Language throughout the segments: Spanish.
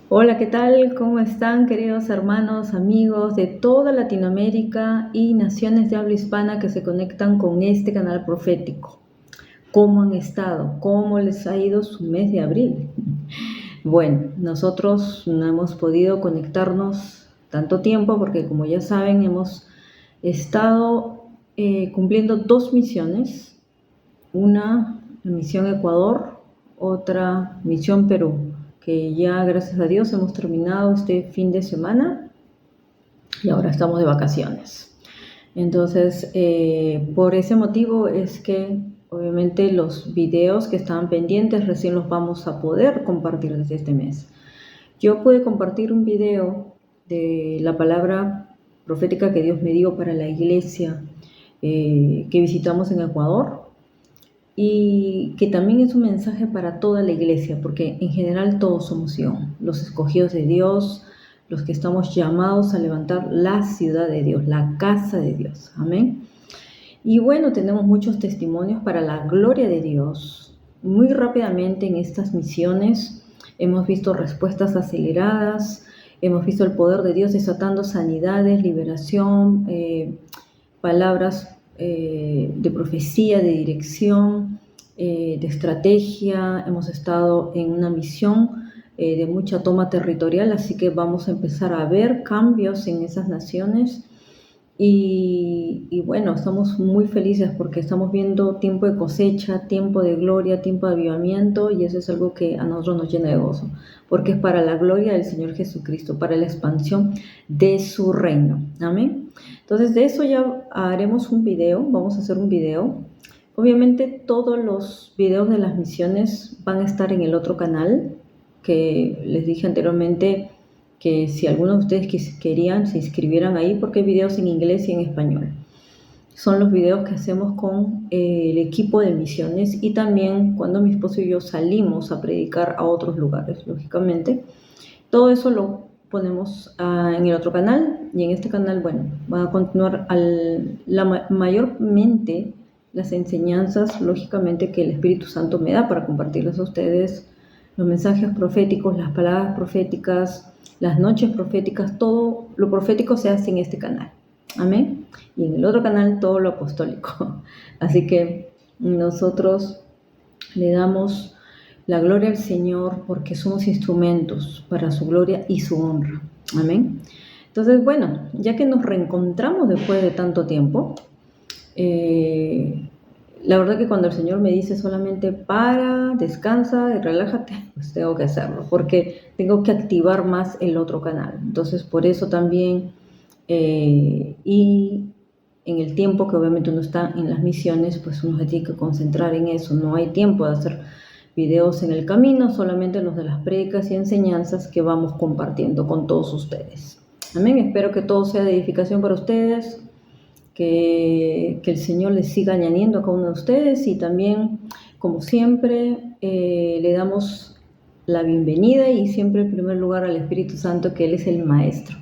Hola, ¿qué tal? ¿Cómo están, queridos hermanos, amigos de toda Latinoamérica y naciones de habla hispana que se conectan con este canal profético? ¿Cómo han estado? ¿Cómo les ha ido su mes de abril? Bueno, nosotros no hemos podido conectarnos tanto tiempo porque, como ya saben, hemos estado cumpliendo dos misiones. Una misión Ecuador, otra misión Perú, que ya gracias a Dios hemos terminado este fin de semana y ahora estamos de vacaciones. Entonces, por ese motivo es que obviamente los videos que estaban pendientes recién los vamos a poder compartir desde este mes. Yo pude compartir un video de la palabra profética que Dios me dio para la iglesia que visitamos en Ecuador, y que también es un mensaje para toda la iglesia, porque en general todos somos Sion, los escogidos de Dios, los que estamos llamados a levantar la ciudad de Dios, la casa de Dios. Amén. Y bueno, tenemos muchos testimonios para la gloria de Dios. Muy rápidamente en estas misiones hemos visto respuestas aceleradas, hemos visto el poder de Dios desatando sanidades, liberación, palabras de profecía, de dirección, de estrategia. Hemos estado en una misión de mucha toma territorial, así que vamos a empezar a ver cambios en esas naciones. Y bueno, estamos muy felices porque estamos viendo tiempo de cosecha, tiempo de gloria, tiempo de avivamiento, y eso es algo que a nosotros nos llena de gozo, porque es para la gloria del Señor Jesucristo, para la expansión de su reino. Amén. Entonces de eso ya haremos un video, vamos a hacer un video. Obviamente todos los videos de las misiones van a estar en el otro canal, que les dije anteriormente que si algunos de ustedes querían se inscribieran ahí, porque hay videos en inglés y en español. Son los videos que hacemos con el equipo de misiones, y también cuando mi esposo y yo salimos a predicar a otros lugares, lógicamente. Todo eso lo ponemos en el otro canal, y en este canal, bueno, van a continuar mayormente las enseñanzas, lógicamente, que el Espíritu Santo me da para compartirles a ustedes, los mensajes proféticos, las palabras proféticas, las noches proféticas. Todo lo profético se hace en este canal. Amén. Y en el otro canal todo lo apostólico. Así que nosotros le damos la gloria al Señor porque somos instrumentos para su gloria y su honra. Amén. Entonces, bueno, ya que nos reencontramos después de tanto tiempo, la verdad que cuando el Señor me dice solamente para, descansa y relájate, pues tengo que hacerlo, porque tengo que activar más el otro canal. Entonces, por eso también, y en el tiempo que obviamente uno está en las misiones, pues uno se tiene que concentrar en eso. No hay tiempo de hacer videos en el camino, solamente los de las predicas y enseñanzas que vamos compartiendo con todos ustedes. Amén. Espero que todo sea de edificación para ustedes, que el Señor les siga añadiendo a cada uno de ustedes, y también, como siempre, le damos la bienvenida y siempre en primer lugar al Espíritu Santo, que Él es el Maestro.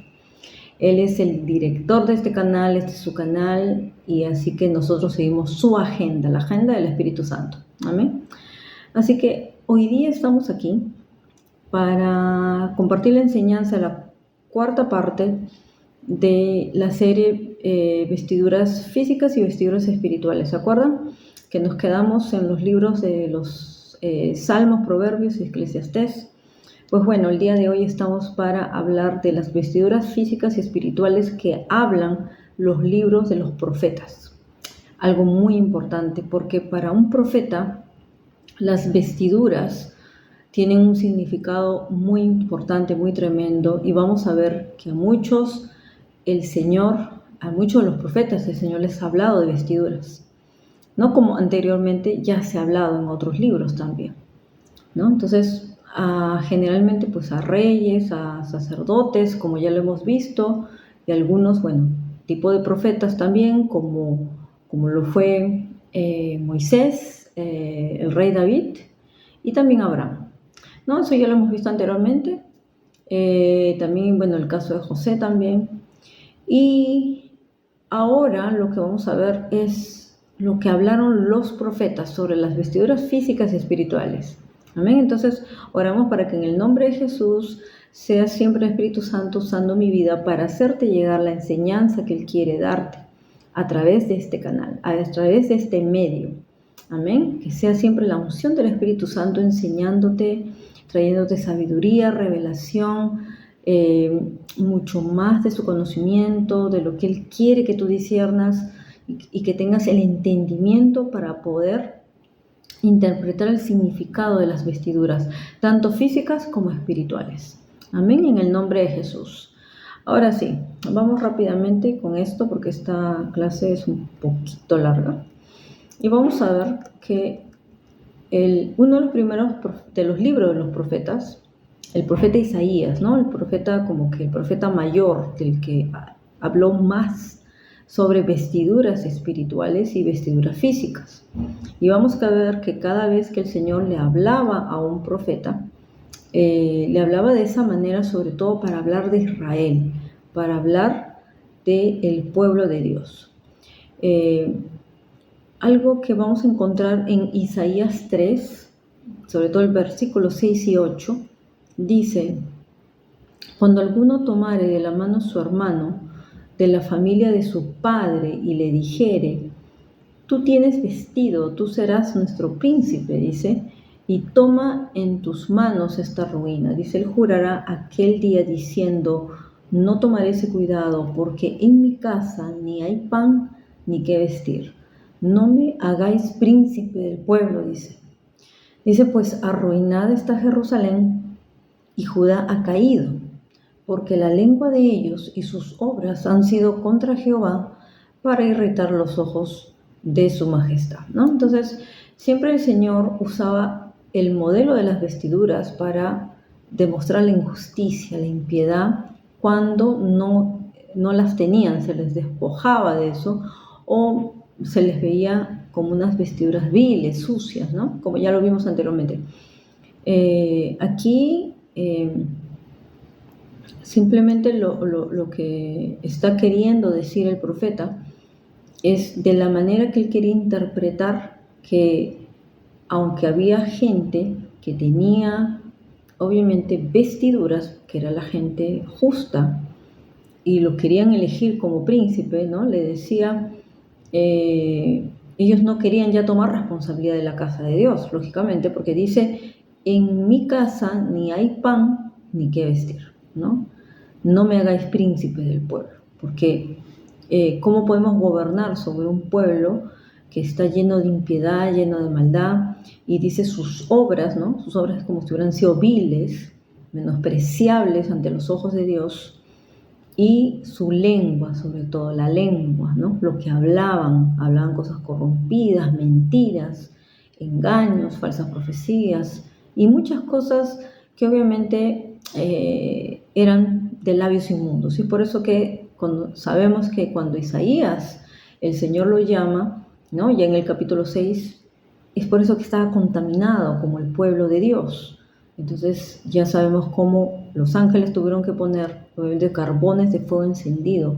Él es el director de este canal, este es su canal, y así que nosotros seguimos su agenda, la agenda del Espíritu Santo. Amén. Así que hoy día estamos aquí para compartir la enseñanza, la cuarta parte de la serie Vestiduras Físicas y Vestiduras Espirituales. ¿Se acuerdan? Que nos quedamos en los libros de los Salmos, Proverbios y Eclesiastés. Pues bueno, el día de hoy estamos para hablar de las vestiduras físicas y espirituales que hablan los libros de los profetas. Algo muy importante, porque para un profeta las vestiduras tienen un significado muy importante, muy tremendo, y vamos a ver que a muchos de los profetas, el Señor les ha hablado de vestiduras, no como anteriormente ya se ha hablado en otros libros también, ¿no? Entonces, generalmente pues a reyes, a sacerdotes, como ya lo hemos visto, y algunos, bueno, tipo de profetas también, como lo fue Moisés, el rey David, y también Abraham, ¿no? Eso ya lo hemos visto anteriormente. También, bueno, el caso de José también. Y ahora lo que vamos a ver es lo que hablaron los profetas sobre las vestiduras físicas y espirituales. Amén. Entonces oramos para que en el nombre de Jesús sea siempre el Espíritu Santo usando mi vida para hacerte llegar la enseñanza que Él quiere darte a través de este canal, a través de este medio. Amén. Que sea siempre la unción del Espíritu Santo enseñándote, trayéndote sabiduría, revelación, mucho más de su conocimiento, de lo que Él quiere que tú disciernas y que tengas el entendimiento para poder interpretar el significado de las vestiduras, tanto físicas como espirituales. Amén, en el nombre de Jesús. Ahora sí, vamos rápidamente con esto porque esta clase es un poquito larga. Y vamos a ver que uno de los primeros de los libros de los profetas, el profeta Isaías, ¿no? El profeta como que el profeta mayor, del que habló más sobre vestiduras espirituales y vestiduras físicas. Y vamos a ver que cada vez que el Señor le hablaba a un profeta, le hablaba de esa manera sobre todo para hablar de Israel, para hablar del pueblo de Dios. Algo que vamos a encontrar en Isaías 3, sobre todo el versículo 6 y 8, dice: cuando alguno tomare de la mano a su hermano de la familia de su padre y le dijere: tú tienes vestido, tú serás nuestro príncipe, dice, y toma en tus manos esta ruina. Dice, él jurará aquel día diciendo: no tomaré ese cuidado, porque en mi casa ni hay pan ni qué vestir. No me hagáis príncipe del pueblo, dice. Dice, pues arruinada está Jerusalén y Judá ha caído, porque la lengua de ellos y sus obras han sido contra Jehová para irritar los ojos de su majestad, ¿no? Entonces, siempre el Señor usaba el modelo de las vestiduras para demostrar la injusticia, la impiedad, cuando no las tenían, se les despojaba de eso o se les veía como unas vestiduras viles, sucias, ¿no? Como ya lo vimos anteriormente. Aquí simplemente lo que está queriendo decir el profeta es de la manera que él quería interpretar que aunque había gente que tenía obviamente vestiduras, que era la gente justa, y lo querían elegir como príncipe, ¿no? Le decía, ellos no querían ya tomar responsabilidad de la casa de Dios, lógicamente, porque dice, en mi casa ni hay pan ni qué vestir, ¿no? No me hagáis príncipe del pueblo, porque ¿cómo podemos gobernar sobre un pueblo que está lleno de impiedad, lleno de maldad? Y dice sus obras, ¿no? Sus obras como si hubieran sido viles, menospreciables ante los ojos de Dios. Y su lengua, sobre todo la lengua, ¿no? Lo que hablaban cosas corrompidas, mentiras, engaños, falsas profecías y muchas cosas que obviamente eran de labios inmundos. Y por eso que sabemos que cuando Isaías, el Señor lo llama, ¿no? Ya en el capítulo 6, es por eso que estaba contaminado como el pueblo de Dios. Entonces ya sabemos cómo los ángeles tuvieron que poner de carbones de fuego encendido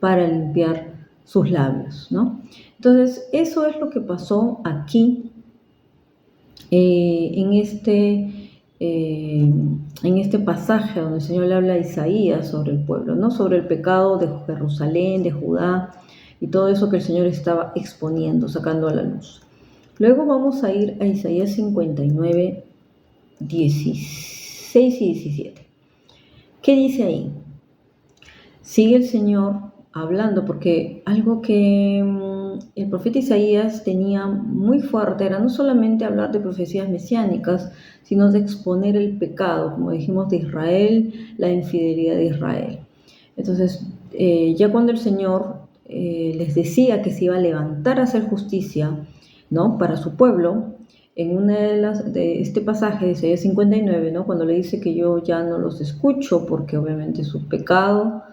para limpiar sus labios, ¿no? Entonces eso es lo que pasó aquí en este pasaje donde el Señor le habla a Isaías sobre el pueblo, ¿no? Sobre el pecado de Jerusalén, de Judá y todo eso que el Señor estaba exponiendo, sacando a la luz. Luego vamos a ir a Isaías 59, 16 y 17. ¿Qué dice ahí? Sigue el Señor hablando, porque algo que el profeta Isaías tenía muy fuerte era no solamente hablar de profecías mesiánicas, sino de exponer el pecado, como dijimos, de Israel, la infidelidad de Israel. Entonces, ya cuando el Señor les decía que se iba a levantar a hacer justicia, ¿no? Para su pueblo, en una de este pasaje de Isaías 59, ¿no? Cuando le dice que yo ya no los escucho porque obviamente su pecado,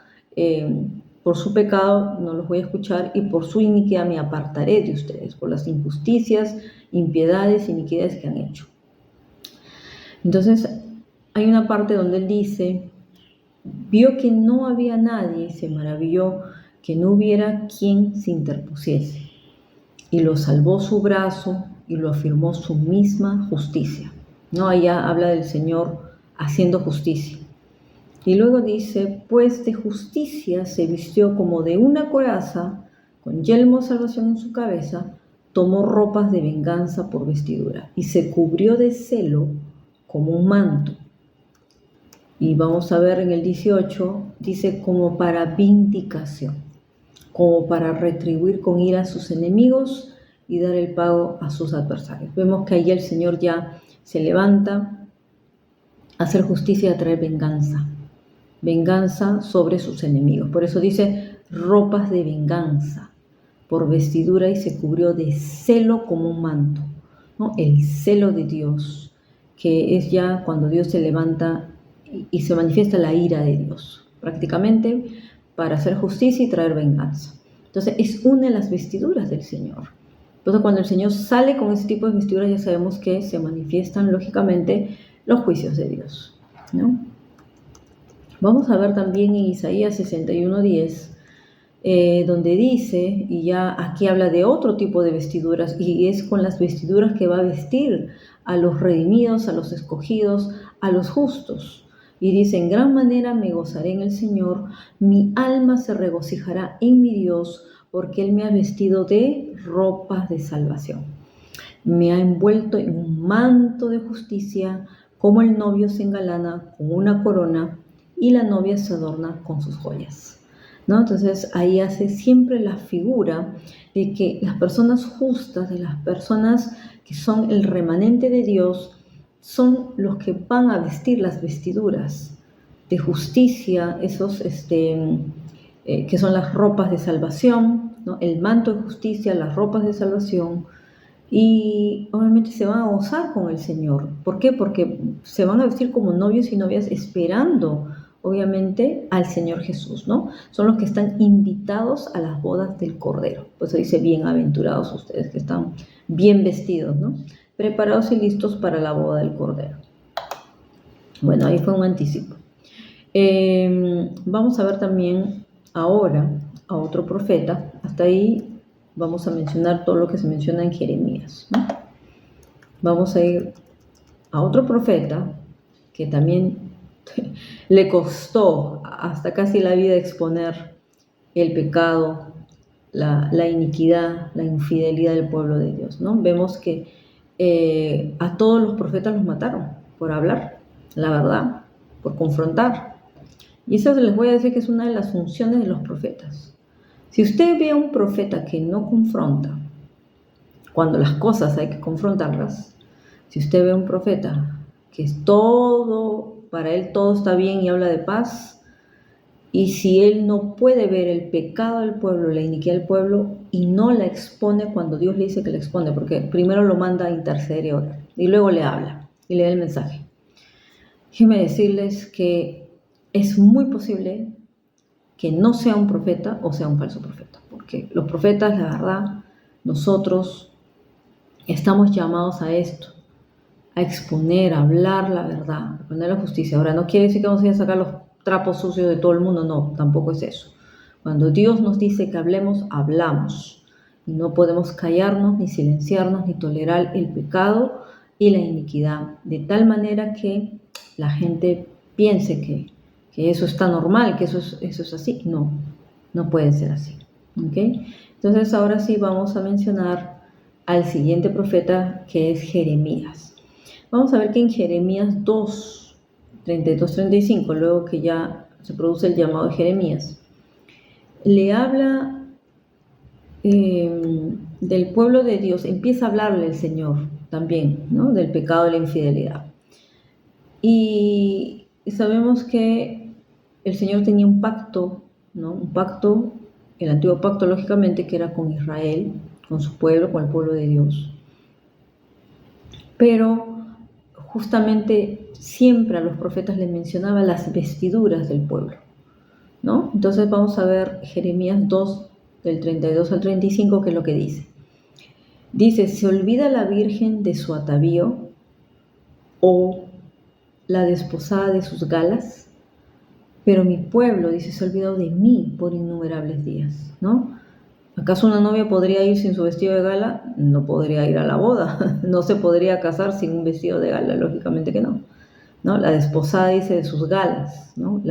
por su pecado no los voy a escuchar y por su iniquidad me apartaré de ustedes, por las injusticias, impiedades, iniquidades que han hecho. Entonces hay una parte donde él dice, vio que no había nadie y se maravilló que no hubiera quien se interpusiese, y lo salvó su brazo y lo afirmó su misma justicia, ¿no? Allá habla del Señor haciendo justicia. Y luego dice, pues de justicia se vistió como de una coraza, con yelmo de salvación en su cabeza, tomó ropas de venganza por vestidura y se cubrió de celo como un manto. Y vamos a ver en el 18, dice como para vindicación, como para retribuir con ira a sus enemigos y dar el pago a sus adversarios. Vemos que ahí el Señor ya se levanta a hacer justicia y a traer venganza. Venganza sobre sus enemigos. Por eso dice ropas de venganza por vestidura y se cubrió de celo como un manto, ¿no? El celo de Dios, que es ya cuando Dios se levanta y se manifiesta la ira de Dios, prácticamente para hacer justicia y traer venganza. Entonces es una de las vestiduras del Señor. Entonces cuando el Señor sale con ese tipo de vestiduras ya sabemos que se manifiestan lógicamente los juicios de Dios, ¿no? Vamos a ver también en Isaías 61:10, donde dice, y ya aquí habla de otro tipo de vestiduras, y es con las vestiduras que va a vestir a los redimidos, a los escogidos, a los justos. Y dice, en gran manera me gozaré en el Señor, mi alma se regocijará en mi Dios, porque Él me ha vestido de ropas de salvación. Me ha envuelto en un manto de justicia, como el novio se engalana con una corona y la novia se adorna con sus joyas, ¿no? Entonces ahí hace siempre la figura de que las personas justas, de las personas que son el remanente de Dios, son los que van a vestir las vestiduras de justicia, esos que son las ropas de salvación, ¿no? El manto de justicia, las ropas de salvación, y obviamente se van a gozar con el Señor. ¿Por qué? Porque se van a vestir como novios y novias esperando, obviamente, al Señor Jesús, ¿no? Son los que están invitados a las bodas del Cordero. Por eso dice, bienaventurados ustedes que están bien vestidos, ¿no? Preparados y listos para la boda del Cordero. Bueno, ahí fue un anticipo. Vamos a ver también ahora a otro profeta. Hasta ahí vamos a mencionar todo lo que se menciona en Jeremías, ¿no? Vamos a ir a otro profeta que también le costó hasta casi la vida exponer el pecado, la iniquidad, la infidelidad del pueblo de Dios, ¿no? Vemos que a todos los profetas los mataron por hablar la verdad, por confrontar. Y eso les voy a decir que es una de las funciones de los profetas. Si usted ve a un profeta que no confronta, cuando las cosas hay que confrontarlas, si usted ve a un profeta que es todo, para él todo está bien y habla de paz, y si él no puede ver el pecado del pueblo, la iniquidad del pueblo, y no la expone cuando Dios le dice que la expone, porque primero lo manda a interceder y orar, y luego le habla y le da el mensaje. Déjenme decirles que es muy posible que no sea un profeta o sea un falso profeta, porque los profetas, la verdad, nosotros estamos llamados a esto, a exponer, a hablar la verdad, a poner la justicia. Ahora, no quiere decir que vamos a ir a sacar los trapos sucios de todo el mundo, no, tampoco es eso. Cuando Dios nos dice que hablemos, hablamos, y no podemos callarnos, ni silenciarnos, ni tolerar el pecado y la iniquidad, de tal manera que la gente piense que eso está normal, que eso es así. No, no puede ser así. ¿Okay? Entonces ahora sí vamos a mencionar al siguiente profeta, que es Jeremías. Vamos a ver que en Jeremías 2, 32-35, luego que ya se produce el llamado de Jeremías, le habla del pueblo de Dios, empieza a hablarle el Señor también, ¿no? Del pecado de la infidelidad. Y sabemos que el Señor tenía un pacto, ¿no? Un pacto, el antiguo pacto lógicamente, que era con Israel, con su pueblo, con el pueblo de Dios. Pero justamente siempre a los profetas les mencionaba las vestiduras del pueblo, ¿no? Entonces vamos a ver Jeremías 2, del 32 al 35, que es lo que dice. Dice, ¿se olvida la virgen de su atavío o la desposada de sus galas? Pero mi pueblo, dice, se ha olvidado de mí por innumerables días, ¿no? ¿Acaso una novia podría ir sin su vestido de gala? No podría ir a la boda. No se podría casar sin un vestido de gala, lógicamente que no. ¿no? La desposada dice de sus galas, ¿no?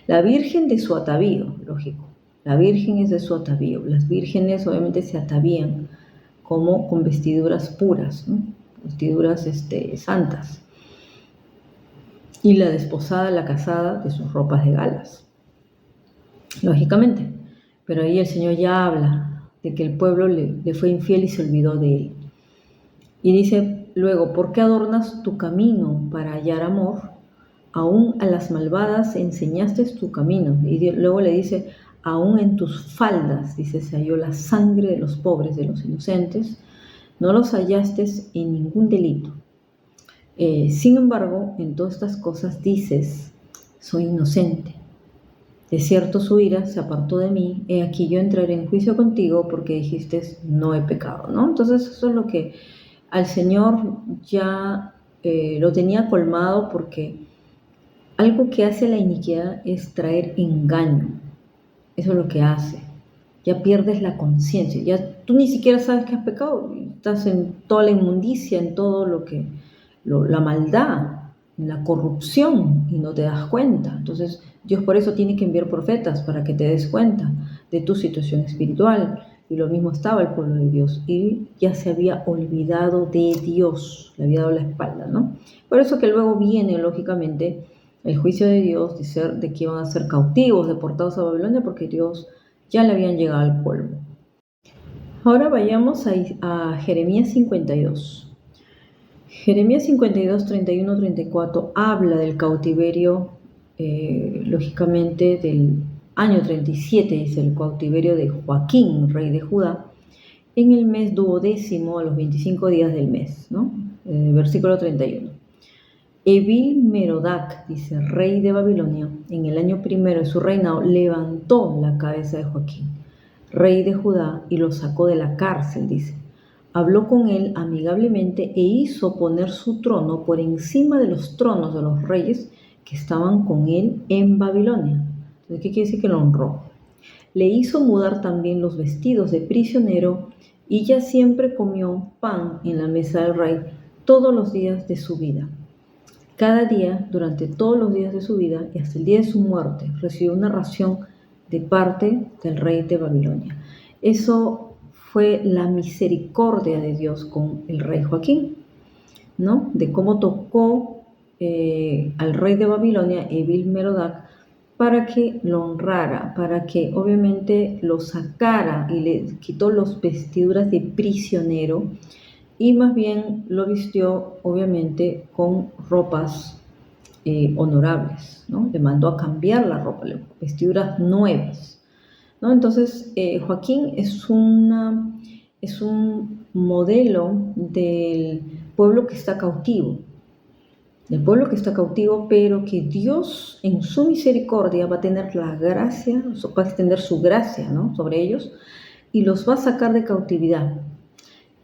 La virgen de su atavío, lógico. La virgen es de su atavío. Las vírgenes obviamente se atavían como con vestiduras puras, ¿no? Vestiduras santas. Y la desposada, la casada, de sus ropas de galas, lógicamente. Pero ahí el Señor ya habla de que el pueblo le fue infiel y se olvidó de él. Y dice luego, ¿por qué adornas tu camino para hallar amor? Aún a las malvadas enseñaste tu camino. Y luego le dice, aún en tus faldas, dice, se halló la sangre de los pobres, de los inocentes. No los hallaste en ningún delito. Sin embargo, en todas estas cosas dices, soy inocente. De cierto su ira se apartó de mí, he aquí yo entraré en juicio contigo porque dijiste, no he pecado, ¿no? Entonces eso es lo que al Señor ya lo tenía colmado, porque algo que hace la iniquidad es traer engaño. Eso es lo que hace. Ya pierdes la conciencia, ya tú ni siquiera sabes que has pecado, estás en toda la inmundicia, en todo la maldad, la corrupción, y no te das cuenta. Entonces Dios por eso tiene que enviar profetas para que te des cuenta de tu situación espiritual. Y lo mismo estaba el pueblo de Dios, y ya se había olvidado de Dios, le había dado la espalda, ¿no? Por eso que luego viene, lógicamente, el juicio de Dios, de que iban a ser cautivos, deportados a Babilonia, porque Dios ya le habían llegado al polvo. Ahora vayamos a Jeremías 52. Jeremías 52, 31, 34 habla del cautiverio, lógicamente del año 37, dice el cautiverio de Joaquín, rey de Judá, en el mes 12º, a los 25 días del mes, ¿no? Versículo 31. Evil Merodac, dice, rey de Babilonia, en el año primero de su reinado, levantó la cabeza de Joaquín, rey de Judá, y lo sacó de la cárcel, dice. Habló con él amigablemente e hizo poner su trono por encima de los tronos de los reyes que estaban con él en Babilonia. Entonces, ¿qué quiere decir? Que lo honró. Le hizo mudar también los vestidos de prisionero, y ya siempre comió pan en la mesa del rey todos los días de su vida. Cada día, durante todos los días de su vida y hasta el día de su muerte, recibió una ración de parte del rey de Babilonia. Eso fue la misericordia de Dios con el rey Joaquín, ¿no? De cómo tocó al rey de Babilonia, Evil Merodac, para que lo honrara, para que obviamente lo sacara y le quitó las vestiduras de prisionero, y más bien lo vistió obviamente con ropas honorables, ¿no? Le mandó a cambiar la ropa, vestiduras nuevas, ¿no? Entonces Joaquín es un modelo del pueblo que está cautivo, pero que Dios en su misericordia va a tener la gracia, va a extender su gracia, ¿no?, sobre ellos, y los va a sacar de cautividad.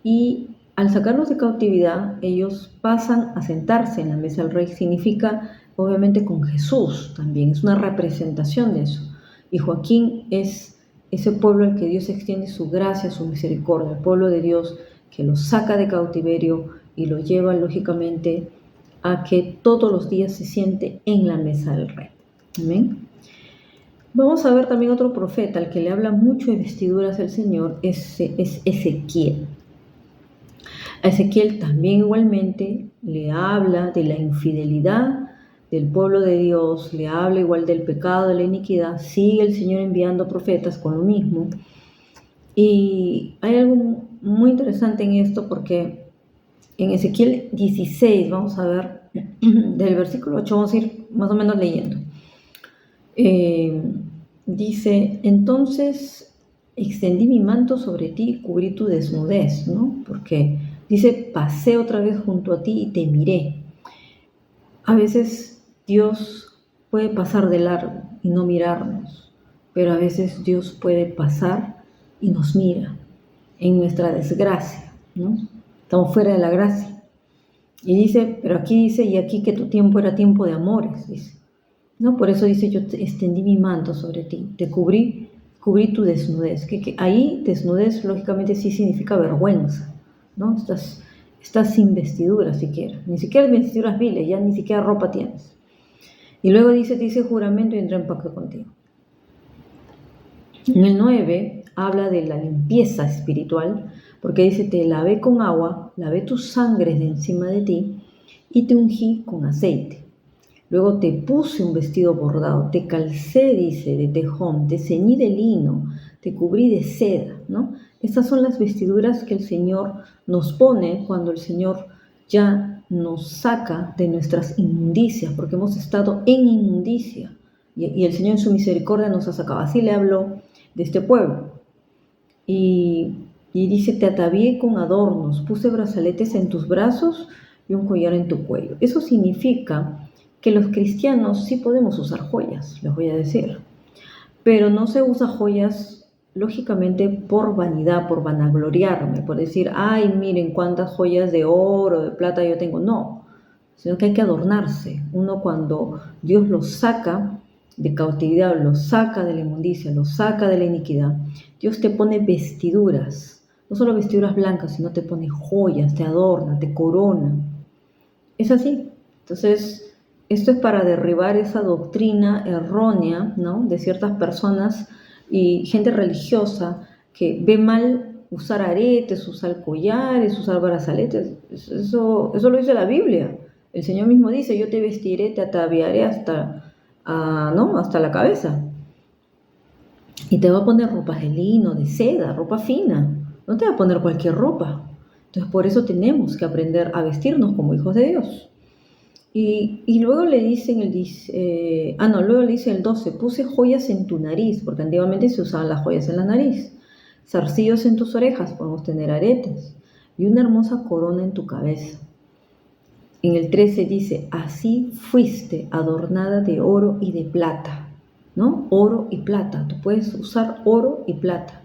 Y al sacarlos de cautividad, ellos pasan a sentarse en la mesa del rey. Significa, obviamente, con Jesús también. Es una representación de eso. Y Joaquín es ese pueblo al que Dios extiende su gracia, su misericordia. El pueblo de Dios que lo saca de cautiverio y lo lleva, lógicamente, a que todos los días se siente en la mesa del rey. Amén. Vamos a ver también otro profeta al que le habla mucho de vestiduras del Señor, es Ezequiel. A Ezequiel también igualmente le habla de la infidelidad del pueblo de Dios, le habla igual del pecado, de la iniquidad. Sigue el Señor enviando profetas con lo mismo. Y hay algo muy interesante en esto, porque en Ezequiel 16, vamos a ver, del versículo 8, vamos a ir más o menos leyendo. Dice, entonces extendí mi manto sobre ti y cubrí tu desnudez, ¿no? Porque dice, pasé otra vez junto a ti y te miré. A veces Dios puede pasar de largo y no mirarnos, pero a veces Dios puede pasar y nos mira en nuestra desgracia, ¿no? Estamos fuera de la gracia. Y dice, pero aquí dice, y aquí que tu tiempo era tiempo de amores, dice, ¿no? Por eso dice, yo te extendí mi manto sobre ti, te cubrí tu desnudez. Que ahí desnudez lógicamente sí significa vergüenza, ¿no? Estás sin vestiduras siquiera, ni siquiera vestiduras viles, ya ni siquiera ropa tienes. Y luego dice, te hice juramento y entré en pacto contigo. En el 9 habla de la limpieza espiritual, porque dice, te lavé con agua, lavé tus sangres de encima de ti y te ungí con aceite. Luego te puse un vestido bordado, te calcé, dice, de tejón, te ceñí de lino, te cubrí de seda, ¿no? Estas son las vestiduras que el Señor nos pone cuando el Señor ya nos saca de nuestras inmundicias, porque hemos estado en inmundicia. Y el Señor en su misericordia nos ha sacado. Así le habló de este pueblo. Y dice, te atavié con adornos, puse brazaletes en tus brazos y un collar en tu cuello. Eso significa que los cristianos sí podemos usar joyas, les voy a decir. Pero no se usa joyas, lógicamente, por vanidad, por vanagloriarme, por decir, ay, miren cuántas joyas de oro, de plata yo tengo. No, sino que hay que adornarse. Uno cuando Dios lo saca de cautividad, lo saca de la inmundicia, lo saca de la iniquidad, Dios te pone vestiduras, no solo vestiduras blancas, sino te pone joyas, te adorna, te corona. Es así. Entonces, esto es para derribar esa doctrina errónea, ¿no?, de ciertas personas y gente religiosa que ve mal usar aretes, usar collares, usar brazaletes. Eso lo dice la Biblia. El Señor mismo dice, yo te vestiré, te ataviaré hasta la cabeza. Y te va a poner ropas de lino, de seda, ropa fina. No te va a poner cualquier ropa. Entonces por eso tenemos que aprender a vestirnos como hijos de Dios. Y luego le dice luego le dice el 12, puse joyas en tu nariz, porque antiguamente se usaban las joyas en la nariz. Zarcillos en tus orejas, podemos tener aretes. Y una hermosa corona en tu cabeza. En el 13 dice, así fuiste adornada de oro y de plata, ¿no? Oro y plata. Tú puedes usar oro y plata,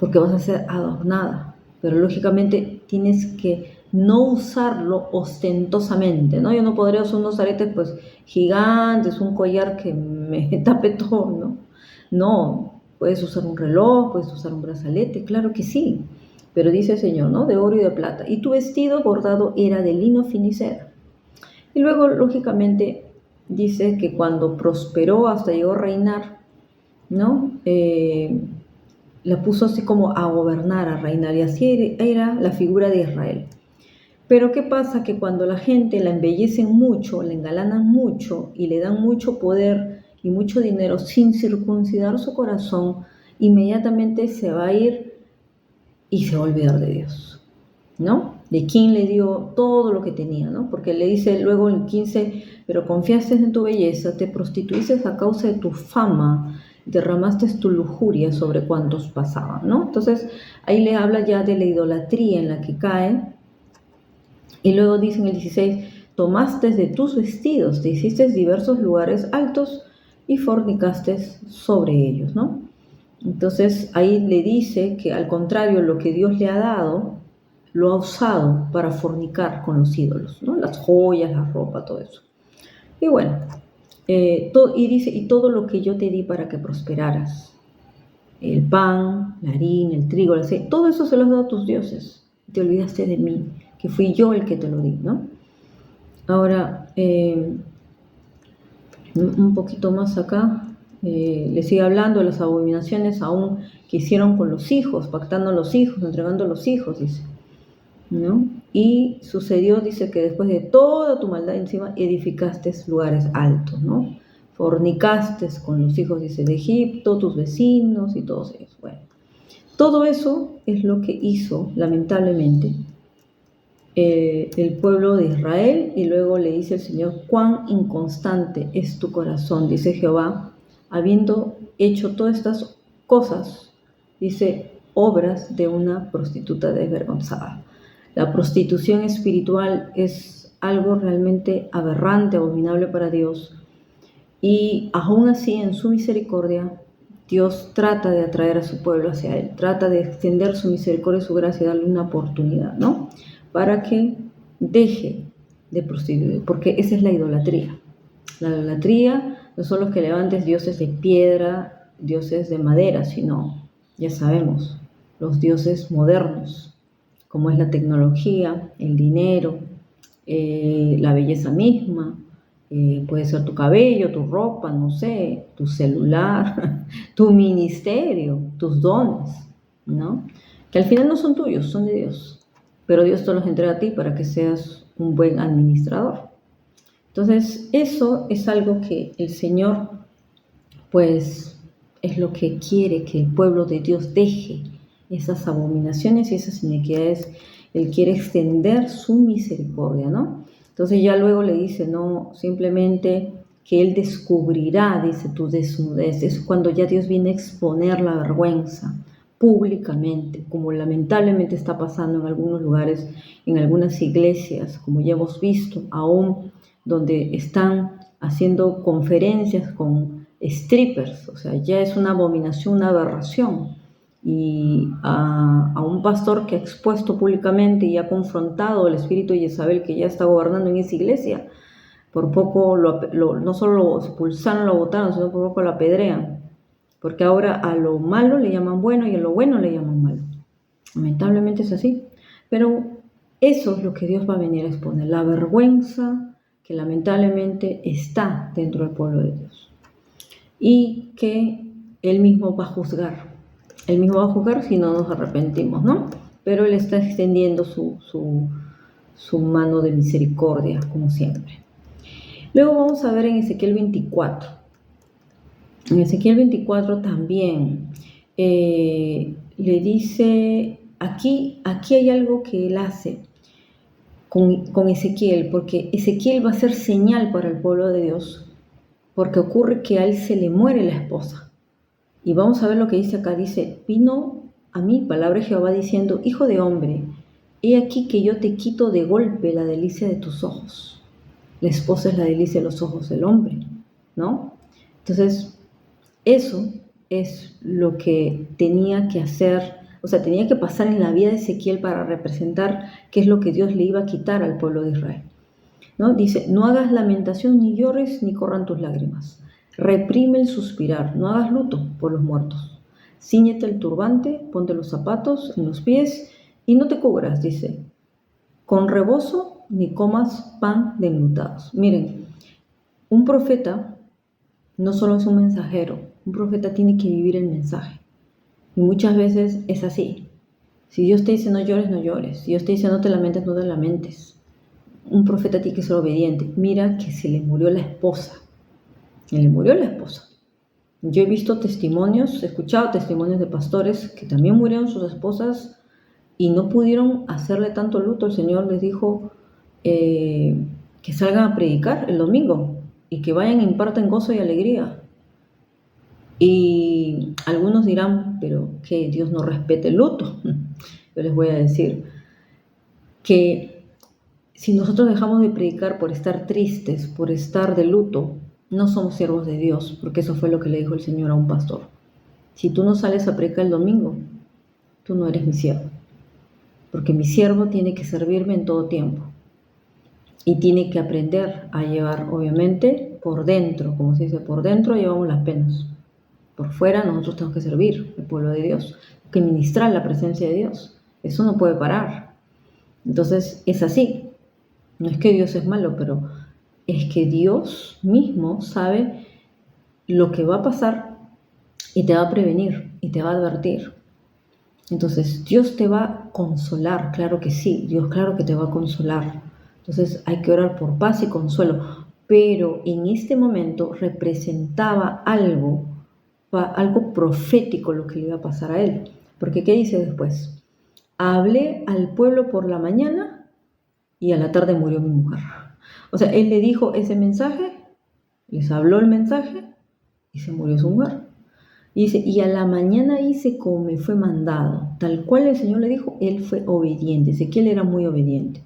porque vas a ser adornada. Pero lógicamente tienes que no usarlo ostentosamente, ¿no? Yo no podría usar unos aretes pues gigantes, un collar que me tape todo, ¿no? No, puedes usar un reloj, puedes usar un brazalete, claro que sí. Pero dice el Señor, ¿no?, de oro y de plata. Y tu vestido bordado era de lino fino y seda. Y luego, lógicamente, dice que cuando prosperó hasta llegó a reinar, ¿no?, la puso así como a gobernar, a reinar. Y así era la figura de Israel. Pero ¿qué pasa? Que cuando la gente la embellecen mucho, la engalanan mucho y le dan mucho poder y mucho dinero sin circuncidar su corazón, inmediatamente se va a ir y se va a olvidar de Dios, ¿no? De quién le dio todo lo que tenía, ¿no? Porque le dice luego en 15, pero confiaste en tu belleza, te prostituiste a causa de tu fama, derramaste tu lujuria sobre cuantos pasaban, ¿no? Entonces ahí le habla ya de la idolatría en la que cae. Y luego dice en el 16, tomaste de tus vestidos, te hiciste diversos lugares altos y fornicaste sobre ellos, ¿no? Entonces ahí le dice que al contrario, lo que Dios le ha dado, lo ha usado para fornicar con los ídolos, ¿no? Las joyas, la ropa, todo eso. Y bueno, dice, y todo lo que yo te di para que prosperaras, el pan, la harina, el trigo, el aceite, todo eso se lo has dado a tus dioses. Te olvidaste de mí, que fui yo el que te lo di, ¿no? Ahora, un poquito más acá. Le sigue hablando de las abominaciones aún que hicieron con los hijos, pactando a los hijos, entregando a los hijos, dice, ¿no? Y sucedió, dice, que después de toda tu maldad encima edificaste lugares altos, ¿no? Fornicaste con los hijos, dice, de Egipto, tus vecinos y todos ellos. Bueno, todo eso es lo que hizo, lamentablemente, el pueblo de Israel. Y luego le dice el Señor, cuán inconstante es tu corazón, dice Jehová, habiendo hecho todas estas cosas, dice, obras de una prostituta desvergonzada. La prostitución espiritual es algo realmente aberrante, abominable para Dios. Y aún así, en su misericordia, Dios trata de atraer a su pueblo hacia Él, trata de extender su misericordia y su gracia y darle una oportunidad, ¿no?, para que deje de prostituir, porque esa es la idolatría. La idolatría no son los que levantes dioses de piedra, dioses de madera, sino, ya sabemos, los dioses modernos, como es la tecnología, el dinero, la belleza misma, puede ser tu cabello, tu ropa, no sé, tu celular, tu ministerio, tus dones, ¿no? Que al final no son tuyos, son de Dios, pero Dios te los entrega a ti para que seas un buen administrador. Entonces, eso es algo que el Señor, pues, es lo que quiere que el pueblo de Dios deje, esas abominaciones y esas iniquidades. Él quiere extender su misericordia, ¿no? Entonces ya luego le dice, no, simplemente que Él descubrirá, dice, tu desnudez. Es cuando ya Dios viene a exponer la vergüenza públicamente, como lamentablemente está pasando en algunos lugares, en algunas iglesias, como ya hemos visto, aún donde están haciendo conferencias con strippers, o sea, ya es una abominación, una aberración. Y a un pastor que ha expuesto públicamente y ha confrontado el espíritu de Jezabel que ya está gobernando en esa iglesia, por poco no solo lo expulsaron, lo botaron, sino por poco lo apedrean, porque ahora a lo malo le llaman bueno y a lo bueno le llaman malo. Lamentablemente es así, pero eso es lo que Dios va a venir a exponer, la vergüenza que lamentablemente está dentro del pueblo de Dios y que Él mismo va a juzgar. Él mismo va a juzgar si no nos arrepentimos, ¿no? Pero Él está extendiendo su mano de misericordia, como siempre. Luego vamos a ver en Ezequiel 24. En Ezequiel 24 también le dice, aquí hay algo que Él hace con Ezequiel, porque Ezequiel va a ser señal para el pueblo de Dios, porque ocurre que a él se le muere la esposa. Y vamos a ver lo que dice acá. Dice, vino a mí palabra de Jehová diciendo, hijo de hombre, he aquí que yo te quito de golpe la delicia de tus ojos. La esposa es la delicia de los ojos del hombre, ¿no? Entonces, eso es lo que tenía que hacer, o sea, tenía que pasar en la vida de Ezequiel para representar qué es lo que Dios le iba a quitar al pueblo de Israel, ¿no? Dice, no hagas lamentación, ni llores, ni corran tus lágrimas. Reprime el suspirar, no hagas luto por los muertos. Cíñete el turbante, ponte los zapatos en los pies y no te cubras, dice, con rebozo ni comas pan de enlutados. Miren, un profeta no solo es un mensajero, un profeta tiene que vivir el mensaje. Y muchas veces es así. Si Dios te dice no llores, no llores. Si Dios te dice no te lamentes, no te lamentes. Un profeta tiene que ser obediente. Mira que se le murió la esposa. Se le murió la esposa. Yo he visto testimonios, he escuchado testimonios de pastores que también murieron sus esposas y no pudieron hacerle tanto luto. El Señor les dijo que salgan a predicar el domingo y que vayan e impartan gozo y alegría. Y algunos dirán, pero que Dios no respete el luto. Yo les voy a decir que si nosotros dejamos de predicar por estar tristes, por estar de luto, no somos siervos de Dios, porque eso fue lo que le dijo el Señor a un pastor. Si tú no sales a predicar el domingo, tú no eres mi siervo, porque mi siervo tiene que servirme en todo tiempo y tiene que aprender a llevar, obviamente, por dentro, como se dice, por dentro llevamos las penas, por fuera nosotros tenemos que servir al pueblo de Dios, que ministrar la presencia de Dios. Eso no puede parar. Entonces es así. No es que Dios es malo, pero es que Dios mismo sabe lo que va a pasar y te va a prevenir y te va a advertir. Entonces Dios te va a consolar, claro que sí, Dios claro que te va a consolar. Entonces hay que orar por paz y consuelo, pero en este momento representaba algo profético lo que le iba a pasar a él. Porque ¿qué dice después? Hablé al pueblo por la mañana y a la tarde murió mi mujer. O sea, él le dijo ese mensaje, les habló el mensaje y se murió su mujer. Y dice, y a la mañana hice como me fue mandado. Tal cual el Señor le dijo, él fue obediente. Ezequiel era muy obediente.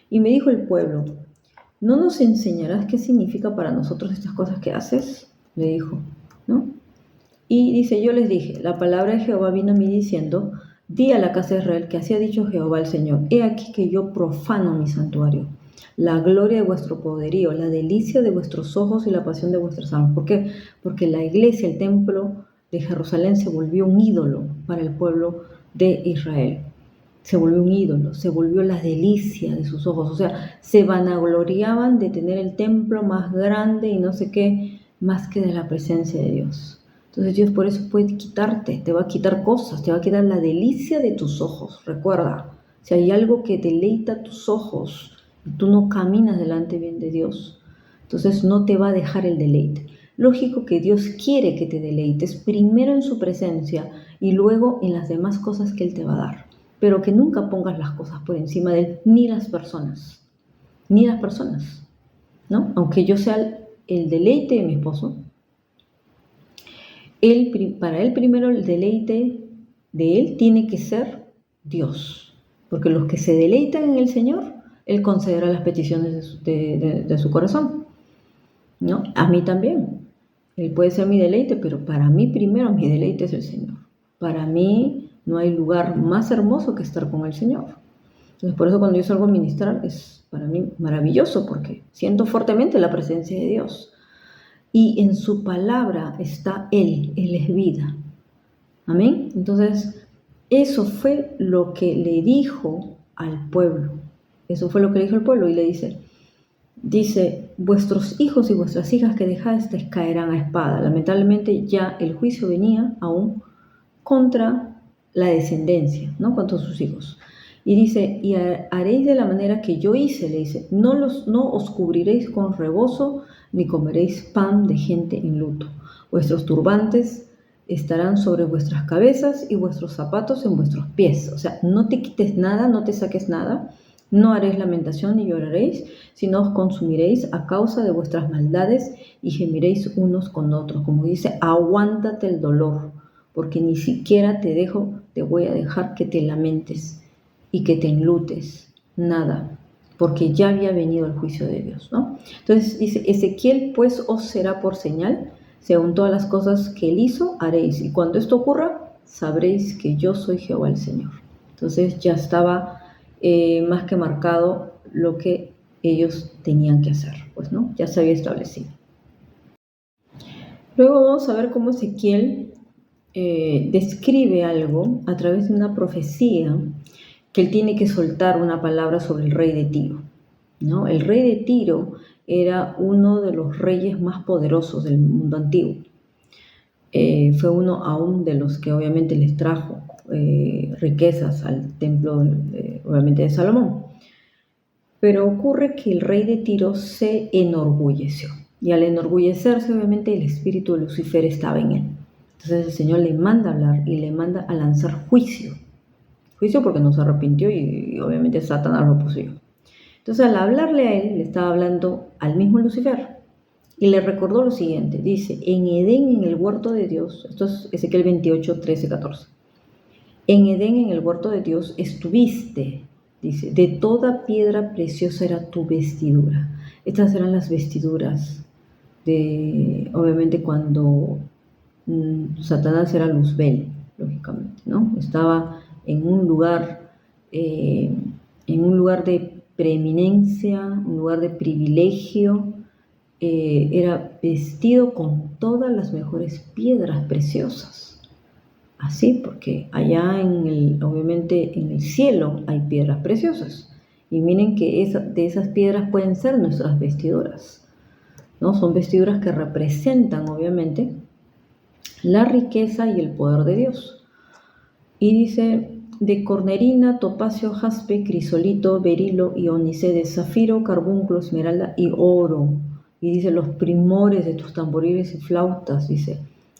Y me dijo el pueblo, ¿no nos enseñarás qué significa para nosotros estas cosas que haces? Le dijo, ¿no? Y dice, yo les dije, la palabra de Jehová vino a mí diciendo, di a la casa de Israel que así ha dicho Jehová el Señor, he aquí que yo profano mi santuario, la gloria de vuestro poderío, la delicia de vuestros ojos y la pasión de vuestras almas. ¿Por qué? Porque la iglesia, el templo de Jerusalén se volvió un ídolo para el pueblo de Israel. se volvió un ídolo, se volvió la delicia de sus ojos. O sea, se vanagloriaban de tener el templo más grande y no sé qué, más que de la presencia de Dios. Entonces Dios por eso puede quitarte, te va a quitar cosas, te va a quitar la delicia de tus ojos. Recuerda, si hay algo que deleita tus ojos y tú no caminas delante bien de Dios, entonces no te va a dejar el deleite. Lógico que Dios quiere que te deleites primero en su presencia y luego en las demás cosas que Él te va a dar. Pero que nunca pongas las cosas por encima de Él, ni las personas, ¿no? Aunque yo sea el deleite de mi esposo, para Él primero el deleite de Él tiene que ser Dios. Porque los que se deleitan en el Señor, Él concederá las peticiones de su corazón, ¿no? A mí también. Él puede ser mi deleite, pero para mí primero mi deleite es el Señor. Para mí no hay lugar más hermoso que estar con el Señor. Entonces, por eso cuando yo salgo a ministrar es para mí maravilloso, porque siento fuertemente la presencia de Dios. Y en su palabra está Él es vida. Amén. Entonces, eso fue lo que le dijo al pueblo. Eso fue lo que le dijo al pueblo y le dice, vuestros hijos y vuestras hijas que dejasteis caerán a espada. Lamentablemente ya el juicio venía aún contra la descendencia, ¿no? Contra sus hijos. Y dice, y haréis de la manera que yo hice, le dice, no os cubriréis con rebozo, ni comeréis pan de gente en luto. Vuestros turbantes estarán sobre vuestras cabezas y vuestros zapatos en vuestros pies. O sea, no te quites nada, no te saques nada, no haréis lamentación ni lloraréis, sino os consumiréis a causa de vuestras maldades y gemiréis unos con otros. Como dice, aguántate el dolor, porque ni siquiera te voy a dejar que te lamentes y que te enlutes, nada, porque ya había venido el juicio de Dios, ¿no? Entonces dice, Ezequiel pues os será por señal, según todas las cosas que él hizo, haréis, y cuando esto ocurra, sabréis que yo soy Jehová el Señor. Entonces ya estaba más que marcado lo que ellos tenían que hacer, pues, ¿no? Ya se había establecido. Luego vamos a ver cómo Ezequiel describe algo a través de una profecía que él tiene que soltar una palabra sobre el rey de Tiro, ¿no? El rey de Tiro era uno de los reyes más poderosos del mundo antiguo. Fue uno aún de los que obviamente les trajo riquezas al templo, obviamente, de Salomón. Pero ocurre que el rey de Tiro se enorgulleció. Y al enorgullecerse, obviamente, el espíritu de Lucifer estaba en él. Entonces el Señor le manda a hablar y le manda a lanzar juicio. Juicio porque no se arrepintió y obviamente Satanás lo poseyó. Entonces al hablarle a él, le estaba hablando al mismo Lucifer. Y le recordó lo siguiente, dice, en Edén, en el huerto de Dios, esto es Ezequiel 28, 13, 14. En Edén, en el huerto de Dios, estuviste, dice, de toda piedra preciosa era tu vestidura. Estas eran las vestiduras de, obviamente, cuando Satanás era Luzbel, lógicamente, ¿no? Estaba en un lugar de preeminencia, un lugar de privilegio, era vestido con todas las mejores piedras preciosas. Así, porque allá obviamente en el cielo hay piedras preciosas. Y miren que de esas piedras pueden ser nuestras vestiduras, ¿no? Son vestiduras que representan, obviamente, la riqueza y el poder de Dios. Y dice, de cornerina, topacio, jaspe, crisolito, berilo y ónice, zafiro, carbunclo, esmeralda y oro. Y dice, los primores de tus tamboriles y flautas, dice,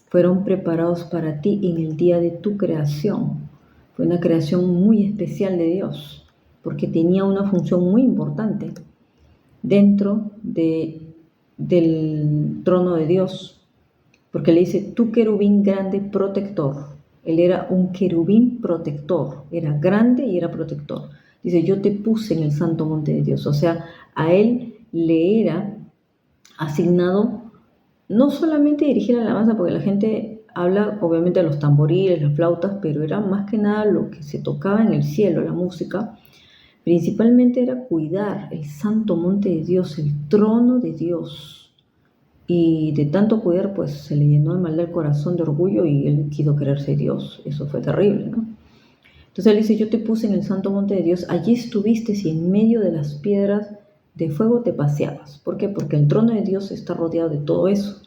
fueron preparados para ti en el día de tu creación. Fue una creación muy especial de Dios, porque tenía una función muy importante dentro del trono de Dios, porque le dice, tu querubín grande protector. Él era un querubín protector, era grande y era protector. Dice, yo te puse en el santo monte de Dios. O sea, a él le era asignado no solamente dirigir a la alabanza, porque la gente habla obviamente de los tamboriles, las flautas, pero era más que nada lo que se tocaba en el cielo, la música. Principalmente era cuidar el santo monte de Dios, el trono de Dios. Y de tanto cuidar, pues se le llenó el mal del corazón de orgullo y él quiso creerse Dios. Eso fue terrible, ¿no? Entonces él dice, yo te puse en el santo monte de Dios, allí estuviste y en medio de las piedras de fuego te paseabas. ¿Por qué? Porque el trono de Dios está rodeado de todo eso.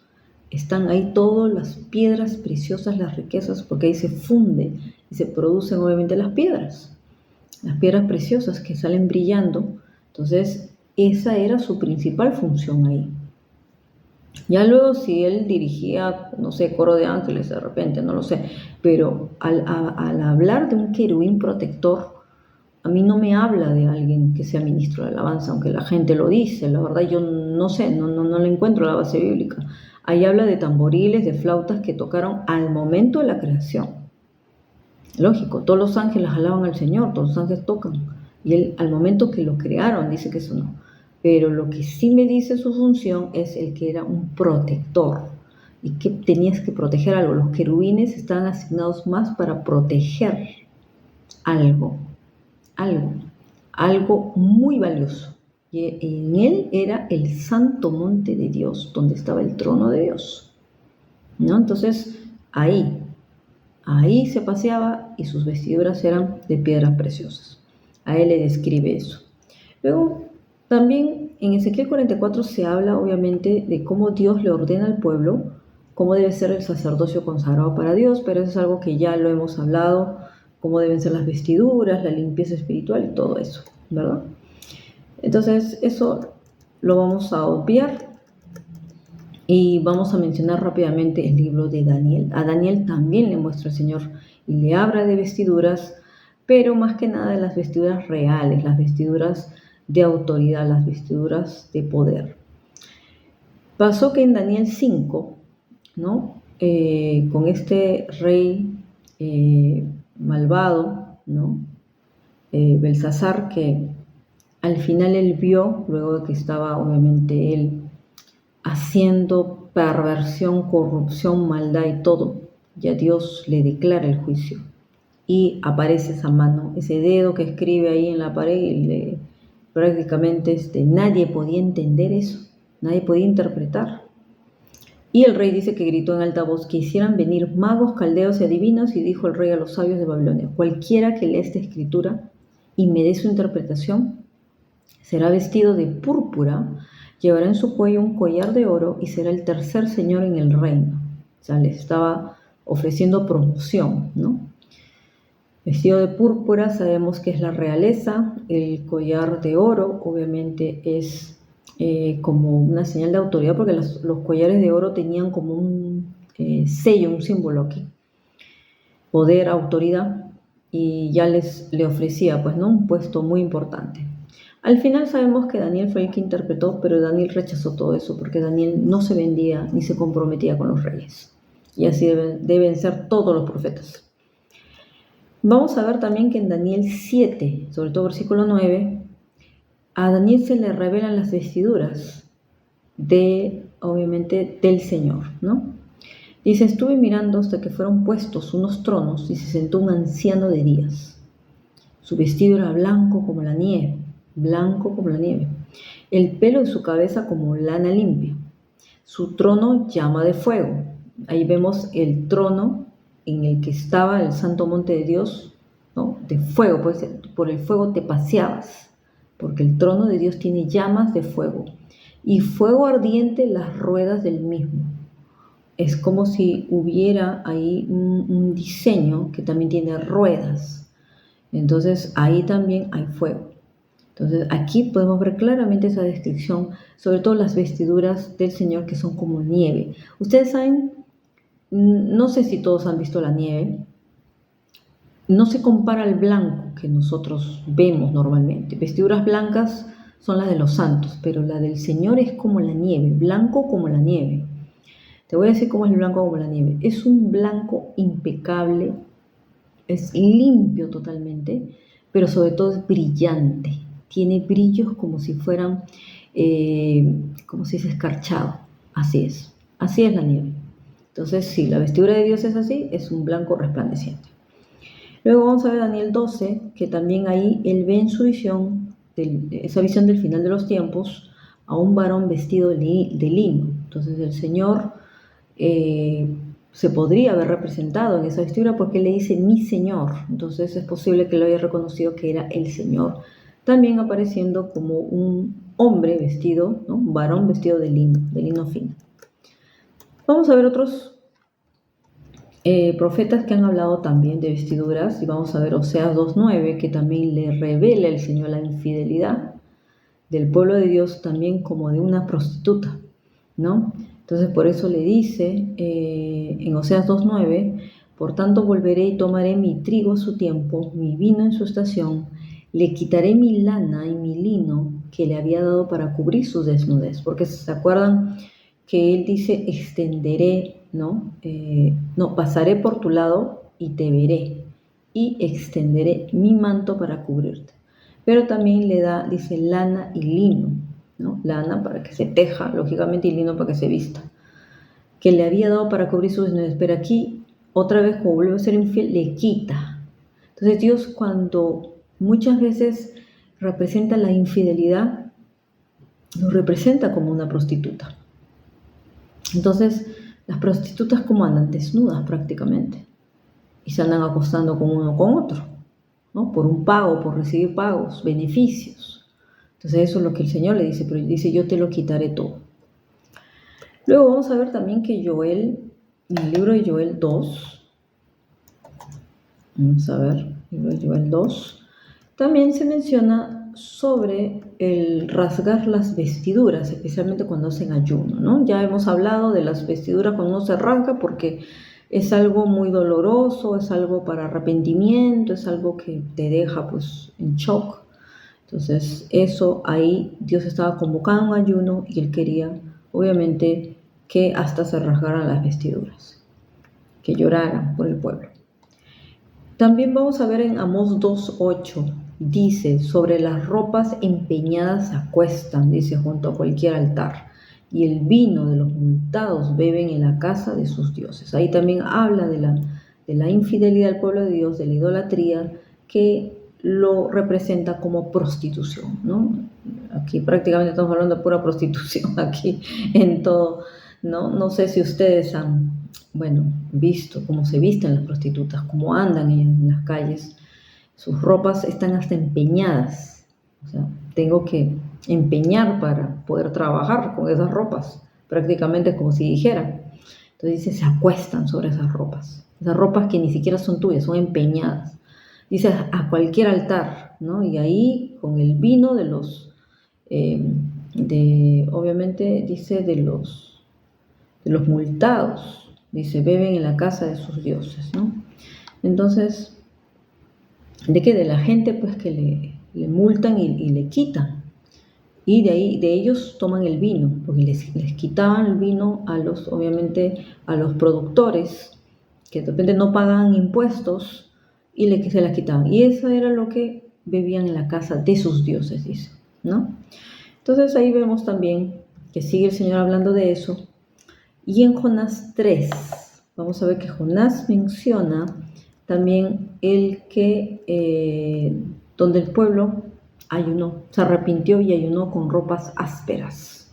Están ahí todas las piedras preciosas, las riquezas, porque ahí se funde y se producen obviamente las piedras preciosas que salen brillando. Entonces esa era su principal función ahí. Ya luego si él dirigía, no sé, coro de ángeles de repente, no lo sé, pero al hablar de un querubín protector, a mí no me habla de alguien que sea ministro de alabanza, aunque la gente lo dice, la verdad yo no sé, no le encuentro la base bíblica. Ahí habla de tamboriles, de flautas que tocaron al momento de la creación. Lógico, todos los ángeles alaban al Señor, todos los ángeles tocan, y él al momento que lo crearon dice que eso no. Pero lo que sí me dice su función es el que era un protector y que tenías que proteger algo. Los querubines estaban asignados más para proteger algo, algo muy valioso. Y en él era el santo monte de Dios, donde estaba el trono de Dios, ¿no? Entonces ahí se paseaba y sus vestiduras eran de piedras preciosas. A él le describe eso. Luego, también en Ezequiel 44 se habla obviamente de cómo Dios le ordena al pueblo cómo debe ser el sacerdocio consagrado para Dios, pero eso es algo que ya lo hemos hablado, cómo deben ser las vestiduras, la limpieza espiritual y todo eso, ¿verdad? Entonces, eso lo vamos a obviar y vamos a mencionar rápidamente el libro de Daniel. A Daniel también le muestra el Señor y le habla de vestiduras, pero más que nada de las vestiduras reales, las vestiduras de autoridad, las vestiduras de poder. Pasó que en Daniel 5, ¿no? Con este rey malvado, ¿no? Belsasar, que al final él vio, luego de que estaba obviamente él haciendo perversión, corrupción, maldad y todo, ya Dios le declara el juicio y aparece esa mano, ese dedo que escribe ahí en la pared y prácticamente nadie podía entender eso, nadie podía interpretar. Y el rey dice que gritó en alta voz que hicieran venir magos, caldeos y adivinos, y dijo el rey a los sabios de Babilonia, cualquiera que lea esta escritura y me dé su interpretación, será vestido de púrpura, llevará en su cuello un collar de oro y será el tercer señor en el reino. O sea, les estaba ofreciendo promoción, ¿no? Vestido de púrpura, sabemos que es la realeza, el collar de oro obviamente es como una señal de autoridad, porque los collares de oro tenían como un sello, un símbolo aquí, poder, autoridad, y ya le ofrecía pues, ¿no? Un puesto muy importante. Al final sabemos que Daniel fue el que interpretó, pero Daniel rechazó todo eso, porque Daniel no se vendía ni se comprometía con los reyes, y así deben ser todos los profetas. Vamos a ver también que en Daniel 7, sobre todo versículo 9, a Daniel se le revelan las vestiduras obviamente, del Señor, ¿no? Dice, estuve mirando hasta que fueron puestos unos tronos y se sentó un anciano de días. Su vestido era blanco como la nieve, blanco como la nieve. El pelo de su cabeza como lana limpia. Su trono llama de fuego. Ahí vemos el trono en el que estaba el santo monte de Dios, ¿no? De fuego, pues por el fuego te paseabas, porque el trono de Dios tiene llamas de fuego y fuego ardiente las ruedas del mismo. Es como si hubiera ahí un diseño que también tiene ruedas. Entonces ahí también hay fuego. Entonces aquí podemos ver claramente esa descripción, sobre todo las vestiduras del Señor que son como nieve. Ustedes saben, no sé si todos han visto la nieve, no se compara al blanco que nosotros vemos normalmente. Vestiduras blancas son las de los santos, pero la del Señor es como la nieve, blanco como la nieve. Te voy a decir cómo es el blanco como la nieve. Es un blanco impecable, es limpio totalmente, pero sobre todo es brillante. Tiene brillos como si fueran, como si se escarchado. Así es la nieve. Entonces, sí, la vestidura de Dios es así, es un blanco resplandeciente. Luego vamos a ver Daniel 12, que también ahí él ve en su visión, esa visión del final de los tiempos, a un varón vestido de lino. Entonces el Señor se podría haber representado en esa vestidura porque le dice mi Señor. Entonces es posible que lo haya reconocido que era el Señor. También apareciendo como un hombre vestido, ¿no? Un varón vestido de lino fino. Vamos a ver otros profetas que han hablado también de vestiduras, y vamos a ver Oseas 2:9, que también le revela el Señor la infidelidad del pueblo de Dios también como de una prostituta, ¿no? Entonces por eso le dice en Oseas 2:9, por tanto volveré y tomaré mi trigo a su tiempo, mi vino en su estación, le quitaré mi lana y mi lino que le había dado para cubrir su desnudez, porque se acuerdan que él dice extenderé, ¿no? No, pasaré por tu lado y te veré y extenderé mi manto para cubrirte. Pero también le da, dice, lana y lino, ¿no? Lana para que se teja, lógicamente, y lino para que se vista. Que le había dado para cubrir sus desnudez, pero aquí, otra vez, como vuelve a ser infiel, le quita. Entonces Dios, cuando muchas veces representa la infidelidad, lo representa como una prostituta. Entonces, las prostitutas como andan desnudas prácticamente y se andan acostando con uno con otro, ¿no? Por un pago, por recibir pagos, beneficios. Entonces eso es lo que el Señor le dice, pero dice yo te lo quitaré todo. Luego vamos a ver también que Joel, en el libro de Joel 2, vamos a ver, el libro de Joel 2, también se menciona sobre el rasgar las vestiduras, especialmente cuando hacen ayuno, ¿no? Ya hemos hablado de las vestiduras cuando uno se rasga porque es algo muy doloroso, es algo para arrepentimiento, es algo que te deja pues en shock. Entonces eso ahí Dios estaba convocando un ayuno y él quería obviamente que hasta se rasgaran las vestiduras, que lloraran por el pueblo. También vamos a ver en Amós 2:8, dice, sobre las ropas empeñadas se acuestan, dice, junto a cualquier altar, y el vino de los multados beben en la casa de sus dioses. Ahí también habla de la infidelidad del pueblo de Dios, de la idolatría, que lo representa como prostitución, ¿no? Aquí prácticamente estamos hablando de pura prostitución, aquí en todo, ¿no? No sé si ustedes han visto cómo se visten las prostitutas, cómo andan en las calles. Sus ropas están hasta empeñadas. O sea, tengo que empeñar para poder trabajar con esas ropas. Prácticamente como si dijera. Entonces dice, se acuestan sobre esas ropas. Esas ropas que ni siquiera son tuyas, son empeñadas. Dice, a cualquier altar, ¿no? Y ahí con el vino de los, obviamente dice de los multados. Dice, beben en la casa de sus dioses, ¿no? Entonces, ¿de qué? De la gente pues que le multan y le quitan. Y de ahí, de ellos toman el vino, porque les quitaban el vino obviamente, a los productores, que de repente no pagaban impuestos, y se las quitaban. Y eso era lo que bebían en la casa de sus dioses, dice, ¿no? Entonces ahí vemos también que sigue el Señor hablando de eso. Y en Jonás 3, vamos a ver que Jonás menciona también donde el pueblo ayunó, se arrepintió y ayunó con ropas ásperas.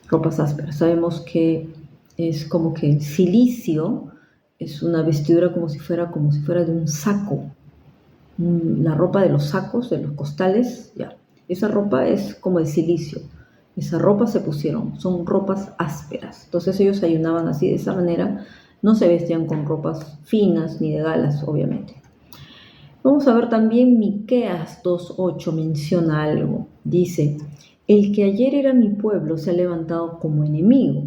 Ropas ásperas. Sabemos que es como que el cilicio es una vestidura como si fuera de un saco. La ropa de los sacos, de los costales, ya. Esa ropa es como el cilicio. Esa ropa se pusieron, son ropas ásperas. Entonces ellos ayunaban así, de esa manera. No se vestían con ropas finas ni de galas, obviamente. Vamos a ver también Miqueas 2:8 menciona algo. Dice, el que ayer era mi pueblo se ha levantado como enemigo.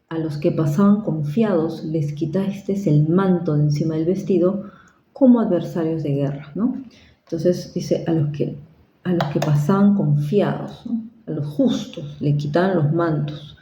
A los que pasaban confiados les quitasteis el manto de encima del vestido como adversarios de guerra, ¿no? Entonces dice, a los que pasaban confiados, ¿no? A los justos le quitaban los mantos.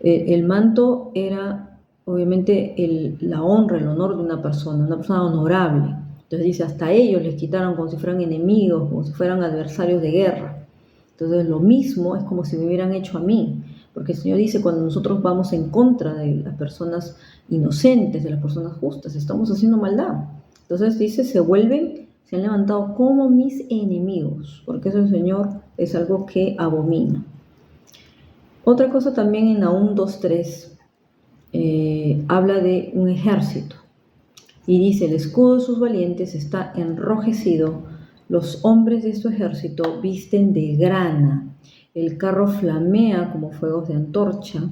El manto era obviamente la honra, el honor de una persona honorable. Entonces dice, hasta ellos les quitaron como si fueran enemigos, como si fueran adversarios de guerra. Entonces lo mismo es como si me hubieran hecho a mí, porque el Señor dice, cuando nosotros vamos en contra de las personas inocentes, de las personas justas, estamos haciendo maldad. Entonces dice, se han levantado como mis enemigos, porque eso el Señor es algo que abomina. Otra cosa también en Nahum 2:3, habla de un ejército y dice: el escudo de sus valientes está enrojecido, los hombres de su ejército visten de grana, el carro flamea como fuegos de antorcha,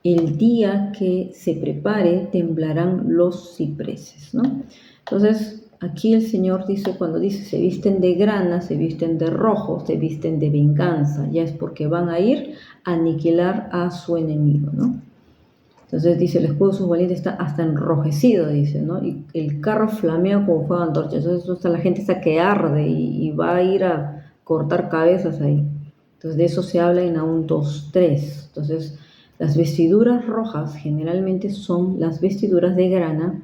el día que se prepare temblarán los cipreses, ¿no? Entonces, aquí el Señor dice, cuando dice se visten de grana, se visten de rojo, se visten de venganza, ya es porque van a ir a aniquilar a su enemigo, ¿no? Entonces dice, el escudo de sus valientes está hasta enrojecido, dice, ¿no? Y el carro flamea como fuego de antorcha. Entonces hasta la gente está que arde y va a ir a cortar cabezas ahí. Entonces de eso se habla en Nahum 2:3. Entonces las vestiduras rojas generalmente son las vestiduras de grana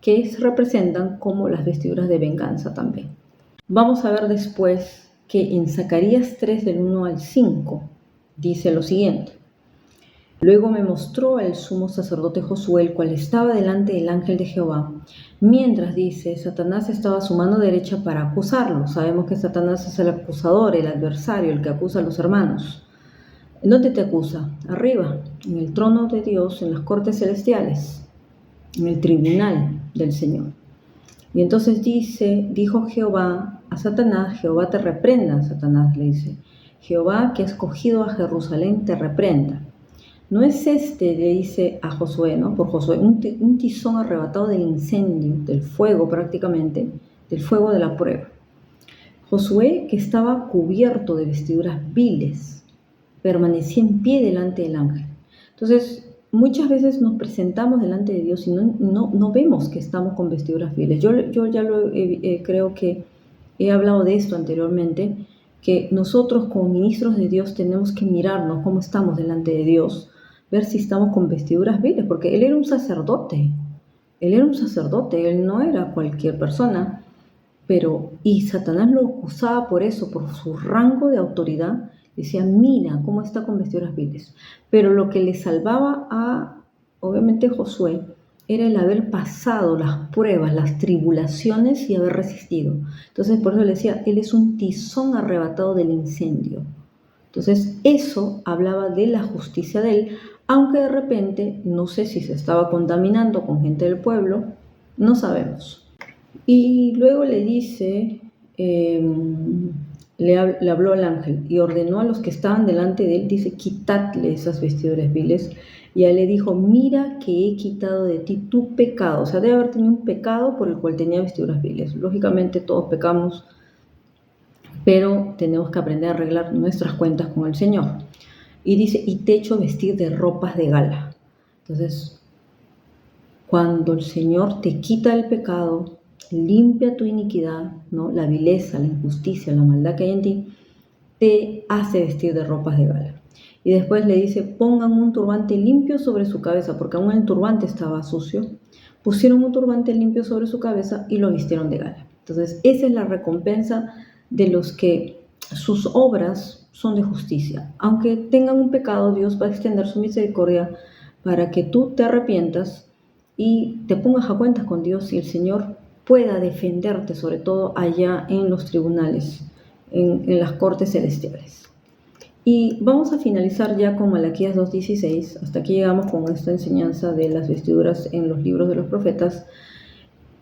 que se representan como las vestiduras de venganza también. Vamos a ver después que en Zacarías 3 del 1 al 5 dice lo siguiente. Luego me mostró el sumo sacerdote Josué, el cual estaba delante del ángel de Jehová, mientras, dice, Satanás estaba a su mano derecha para acusarlo. Sabemos que Satanás es el acusador, el adversario, el que acusa a los hermanos. ¿Dónde te acusa? Arriba, en el trono de Dios, en las cortes celestiales, en el tribunal del Señor. Y entonces dijo Jehová a Satanás: Jehová te reprenda. Satanás le dice: Jehová, que ha escogido a Jerusalén, te reprenda. No es le dice a Josué, ¿no? Por Josué, un tizón arrebatado del incendio, del fuego prácticamente, del fuego de la prueba. Josué, que estaba cubierto de vestiduras viles, permanecía en pie delante del ángel. Entonces, muchas veces nos presentamos delante de Dios y no vemos que estamos con vestiduras viles. Yo ya creo que he hablado de esto anteriormente, que nosotros como ministros de Dios tenemos que mirarnos cómo estamos delante de Dios, ver si estamos con vestiduras viles, porque él era un sacerdote, él no era cualquier persona, y Satanás lo acusaba por eso, por su rango de autoridad. Decía: mira cómo está con vestiduras viles. Pero lo que le salvaba obviamente, Josué, era el haber pasado las pruebas, las tribulaciones y haber resistido. Entonces, por eso le decía, él es un tizón arrebatado del incendio. Entonces, eso hablaba de la justicia de él, aunque de repente, no sé si se estaba contaminando con gente del pueblo, no sabemos. Y luego le dice, le habló al ángel y ordenó a los que estaban delante de él, dice: quitadle esas vestiduras viles. Y a él le dijo: mira que he quitado de ti tu pecado. O sea, debe haber tenido un pecado por el cual tenía vestiduras viles. Lógicamente todos pecamos, pero tenemos que aprender a arreglar nuestras cuentas con el Señor. Y dice: y te he hecho vestir de ropas de gala. Entonces, cuando el Señor te quita el pecado, limpia tu iniquidad, ¿no? La vileza, la injusticia, la maldad que hay en ti, te hace vestir de ropas de gala. Y después le dice: pongan un turbante limpio sobre su cabeza, porque aún el turbante estaba sucio. Pusieron un turbante limpio sobre su cabeza y lo vistieron de gala. Entonces, esa es la recompensa de los que sus obras son de justicia. Aunque tengan un pecado, Dios va a extender su misericordia para que tú te arrepientas y te pongas a cuentas con Dios y el Señor pueda defenderte, sobre todo allá en los tribunales, en las cortes celestiales. Y vamos a finalizar ya con Malaquías 2:16. Hasta aquí llegamos con esta enseñanza de las vestiduras en los libros de los profetas.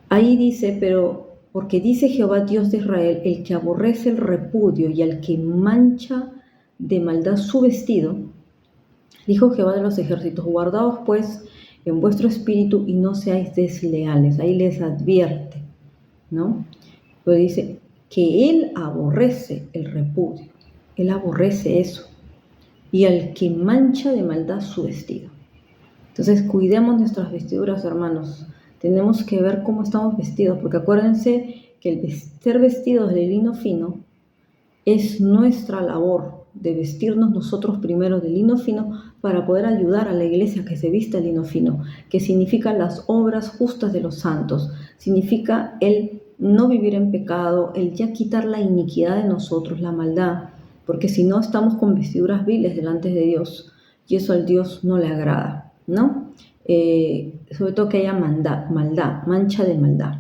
Ahí dice: pero porque dice Jehová Dios de Israel, el que aborrece el repudio y al que mancha de maldad su vestido, dijo Jehová de los ejércitos: guardaos pues en vuestro espíritu y no seáis desleales. Ahí les advierte, ¿no? Pero dice que él aborrece el repudio, él aborrece eso, y al que mancha de maldad su vestido. Entonces, cuidemos nuestras vestiduras, hermanos. Tenemos que ver cómo estamos vestidos, porque acuérdense que el ser vestidos de lino fino es nuestra labor, de vestirnos nosotros primero de lino fino para poder ayudar a la iglesia que se vista de lino fino, que significa las obras justas de los santos, significa el no vivir en pecado, el ya quitar la iniquidad de nosotros, la maldad, porque si no estamos con vestiduras viles delante de Dios y eso al Dios no le agrada, ¿no? Sobre todo que haya maldad, mancha de maldad.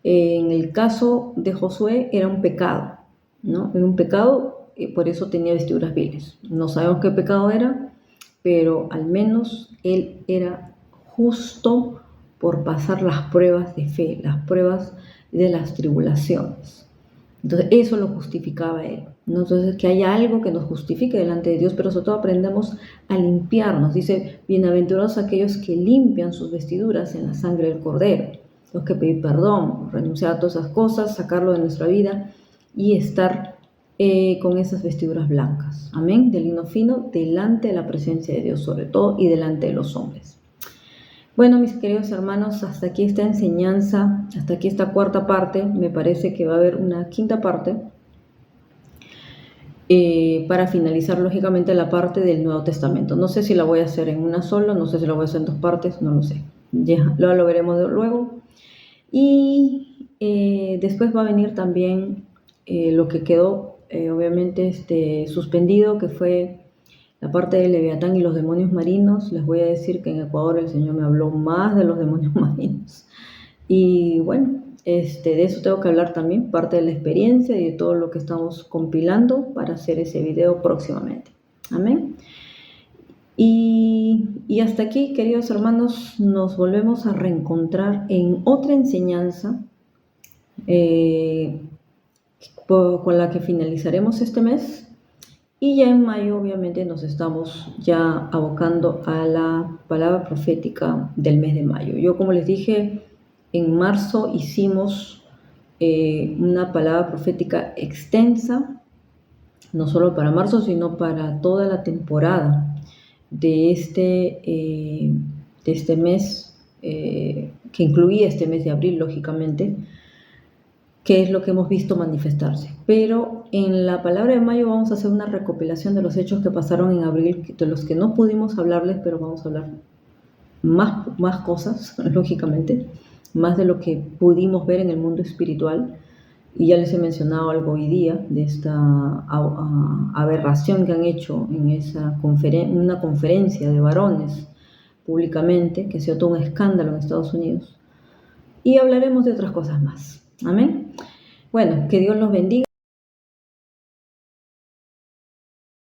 En el caso de Josué era un pecado, ¿no? Era un pecado, por eso tenía vestiduras viles. No sabemos qué pecado era, pero al menos él era justo por pasar las pruebas de fe, las pruebas de las tribulaciones. Entonces eso lo justificaba él, ¿no? Entonces que haya algo que nos justifique delante de Dios, pero sobre todo aprendemos a limpiarnos. Dice, bienaventurados aquellos que limpian sus vestiduras en la sangre del Cordero. Tenemos que pedir perdón, renunciar a todas esas cosas, sacarlo de nuestra vida y estar con esas vestiduras blancas, amén, de lino fino, delante de la presencia de Dios sobre todo y delante de los hombres. Bueno, mis queridos hermanos, hasta aquí esta enseñanza, hasta aquí esta cuarta parte. Me parece que va a haber una quinta parte para finalizar lógicamente la parte del Nuevo Testamento. No sé si la voy a hacer en una sola, no sé si la voy a hacer en dos partes, no lo sé. Ya lo veremos luego. Y después va a venir también lo que quedó obviamente suspendido, que fue la parte de Leviatán y los demonios marinos. Les voy a decir que en Ecuador el Señor me habló más de los demonios marinos. Y bueno, de eso tengo que hablar también, parte de la experiencia y de todo lo que estamos compilando para hacer ese video próximamente. Amén. Y hasta aquí, queridos hermanos, nos volvemos a reencontrar en otra enseñanza con la que finalizaremos este mes. Y ya en mayo, obviamente, nos estamos ya abocando a la palabra profética del mes de mayo. Yo, como les dije, en marzo hicimos una palabra profética extensa, no solo para marzo, sino para toda la temporada de este mes, que incluía este mes de abril, lógicamente, que es lo que hemos visto manifestarse. Pero en la palabra de mayo vamos a hacer una recopilación de los hechos que pasaron en abril, de los que no pudimos hablarles, pero vamos a hablar más cosas, lógicamente, más de lo que pudimos ver en el mundo espiritual. Y ya les he mencionado algo hoy día de esta aberración que han hecho en una conferencia de varones públicamente, que ha sido todo un escándalo en Estados Unidos. Y hablaremos de otras cosas más. Amén. Bueno, que Dios los bendiga.